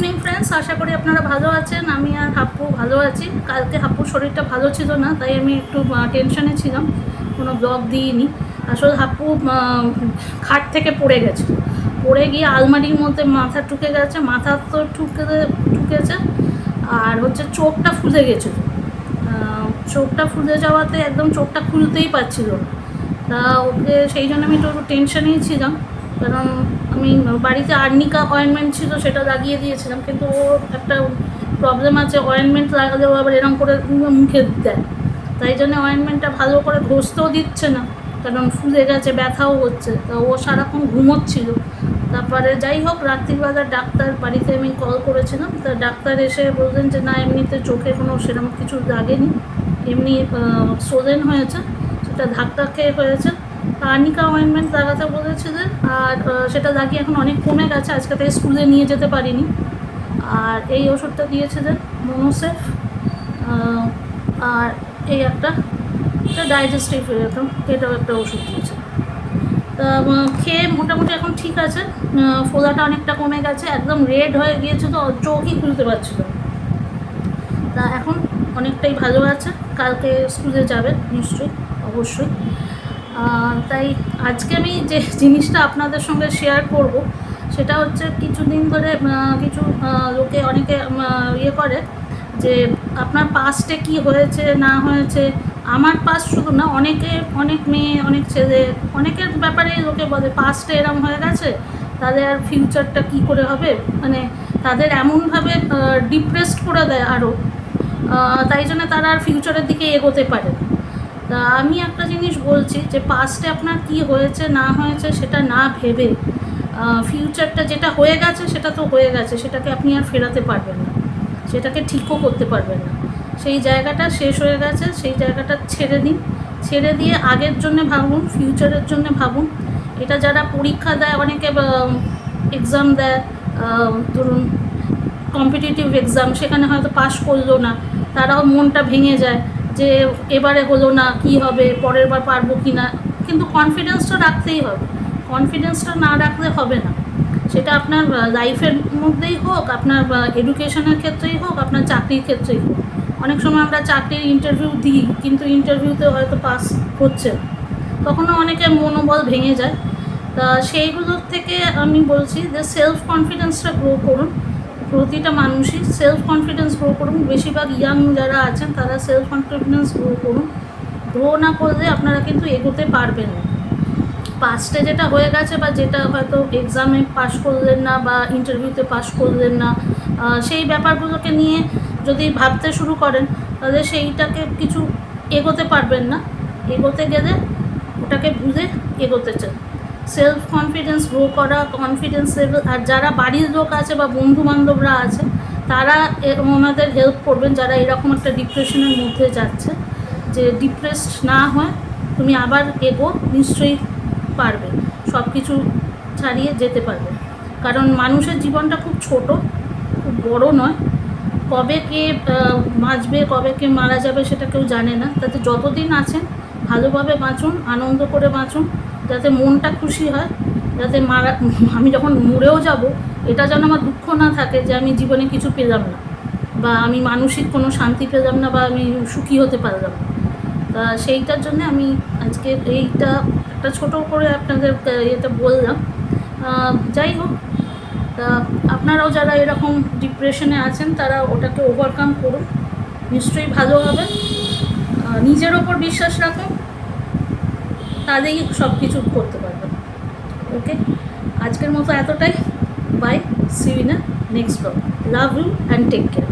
Evening friends, আশা করি আপনারা ভালো আছেন। আমি আর হাপ্পু ভালো আছি। কালকে হাপ্পুর শরীরটা ভালো ছিল না, তাই আমি একটু টেনশনে ছিলাম, কোনো ব্লগ দিইনি। আসলে হাপ্পু খাট থেকে পড়ে গেছে, পড়ে গিয়ে আলমারির মধ্যে মাথা ঠুকে গেছে। মাথা তো ঠুকেছে, আর হচ্ছে চোখটা ফুলে গেছিলো। চোখটা ফুলে যাওয়াতে একদম চোখটা খুলতেই পারছিল না। তা ওকে সেই জন্য আমি একটু টেনশনেই ছিলাম, কারণ আমি বাড়িতে আর্নিকা অয়েনমেন্ট ছিল, সেটা লাগিয়ে দিয়েছিলাম। কিন্তু ওর একটা প্রবলেম আছে, অয়েনমেন্ট লাগালেও আবার এরকম করে মুখে দেয়। তাই জন্য অয়েনমেন্টটা ভালো করে ঘষতেও দিচ্ছে না, কারণ ফুলে গেছে, ব্যথাও হচ্ছে। তা ও সারাক্ষণ ঘুমোচ্ছিল। তারপরে যাই হোক, রাত্রিবেলা ডাক্তার বাড়িতে আমি কল করেছিলাম। তা ডাক্তার এসে বললেন যে না, এমনিতে চোখে কোনো সেরকম কিছু লাগেনি, এমনি সোজেন হয়েছে, সেটা ধাক্কা খেয়ে হয়েছে। আর্নিকা অয়েনমেন্ট লাগাতে বলেছিলেন, আর সেটা লাগিয়ে এখন অনেক কমে গেছে। আজকে তাই স্কুলে নিয়ে যেতে পারিনি। আর এই ওষুধটা দিয়েছিলেন মোনোসেফ, আর এই একটা ডাইজেস্টিভ এটাও একটা ওষুধ দিয়েছে। তা খেয়ে মোটামুটি এখন ঠিক আছে। ফোলাটা অনেকটা কমে গেছে, একদম রেড হয়ে গিয়েছে, তো চোখই খুলতে পারছিল। তা এখন অনেকটাই ভালো আছে। কালকে স্কুলে যাবে নিশ্চয়ই, অবশ্যই। তাই আজকে আমি যে জিনিসটা আপনাদের সঙ্গে শেয়ার করব, সেটা হচ্ছে কিছুদিন ধরে কিছু লোকে অনেকে ইয়ে করে যে আপনার পাস্টে কি হয়েছে না হয়েছে। আমার পাস্ট শুধু না, অনেক মেয়ে, অনেক ছেলে, অনেকের ব্যাপারে লোকে বলে পাস্টে এরম হয়ে গেছে, তাদের আর ফিউচারটা কী করে হবে, মানে তাদের এমনভাবে ডিপ্রেসড করে দেয় আরও, তাই জন্য তারা আর ফিউচারের দিকে এগোতে পারে না। তা আমি একটা জিনিস বলছি যে পাস্টে আপনার কি হয়েছে না হয়েছে সেটা না ভেবে, ফিউচারটা যেটা হয়ে গেছে সেটা তো হয়ে গেছে, সেটাকে আপনি আর ফেরাতে পারবেন না, সেটাকে ঠিকও করতে পারবেন না। সেই জায়গাটা শেষ হয়ে গেছে, সেই জায়গাটা ছেড়ে দিন। ছেড়ে দিয়ে আগের জন্য ভাবুন, ফিউচারের জন্য ভাবুন। এটা যারা পরীক্ষা দেয়, অনেকে এক্সাম দেয়, ধরুন কম্পিটিটিভ এক্সাম, সেখানে হয়তো পাশ করলো না, তারাও মনটা ভেঙে যায় যে এবারে হলো না, কি হবে, পরের বার পারবো কি না। কিন্তু কনফিডেন্সটা রাখতেই হবে, কনফিডেন্সটা না রাখলে হবে না। সেটা আপনার লাইফের মধ্যেই হোক, আপনার এডুকেশনের ক্ষেত্রেই হোক, আপনার চাকরির ক্ষেত্রেই হোক। অনেক সময় আমরা চাকরির ইন্টারভিউ দিই, কিন্তু ইন্টারভিউতে হয়তো পাস হচ্ছে, তখনও অনেকের মনোবল ভেঙে যায়। তা সেইগুলোর থেকে আমি বলছি যে সেলফ কনফিডেন্সটা গ্রো করুন। প্রতিটা মানুষই সেলফ কনফিডেন্স গ্রো করুন। বেশিরভাগ ইয়াং যারা আছেন তারা সেলফ কনফিডেন্স গ্রো করুন। গ্রো না করলে আপনারা কিন্তু এগোতে পারবেন না। পাস্টে যেটা হয়ে গেছে, বা যেটা হয়তো এক্সামে পাশ করলেন না বা ইন্টারভিউতে পাশ করলেন না, সেই ব্যাপারগুলোকে নিয়ে যদি ভাবতে শুরু করেন, তাহলে সেইটাকে কিছু এগোতে পারবেন না। এগোতে গেলে ওটাকে ভুলে এগোতে চান। সেলফ কনফিডেন্স গ্রো করা, কনফিডেন্স লেভেল, আর যারা বাড়ির লোক আছে বা বন্ধুবান্ধবরা আছে, তারা ওনাদের হেল্প করবেন, যারা এরকম একটা ডিপ্রেশনের মধ্যে যাচ্ছে, যে ডিপ্রেসড না হয় তুমি আবার এগো, নিশ্চয়ই পারবে, সব কিছু ছাড়িয়ে যেতে পারবে। কারণ মানুষের জীবনটা খুব ছোট, খুব বড় নয়। কবে কে বাঁচবে, কবে কে মারা যাবে সেটা কেউ জানে না। তাতে যতদিন আছেন ভালোভাবে বাঁচুন, আনন্দ করে বাঁচুন, যাতে মনটা খুশি হয়, যাতে আমি যখন মরেও যাব, এটা যেন আমার দুঃখ না থাকে যে আমি জীবনে কিছু পেলাম না, বা আমি মানসিক কোনো শান্তি পেলাম না, বা আমি সুখী হতে পারলাম না। তা সেইটার জন্য আমি আজকে এইটা একটা ছোটো করে আপনাদের এটা বললাম। যাই হোক, তা আপনারাও যারা এরকম ডিপ্রেশনে আছেন, তারা ওটাকে ওভারকাম করুন, নিশ্চয়ই ভালো হবে। নিজের ওপর বিশ্বাস রাখুন, তাদেরই সব কিছু করতে পারবেন। ওকে, আজকের মতো এতটাই। Bye, see you in a next blog. Love you and take care.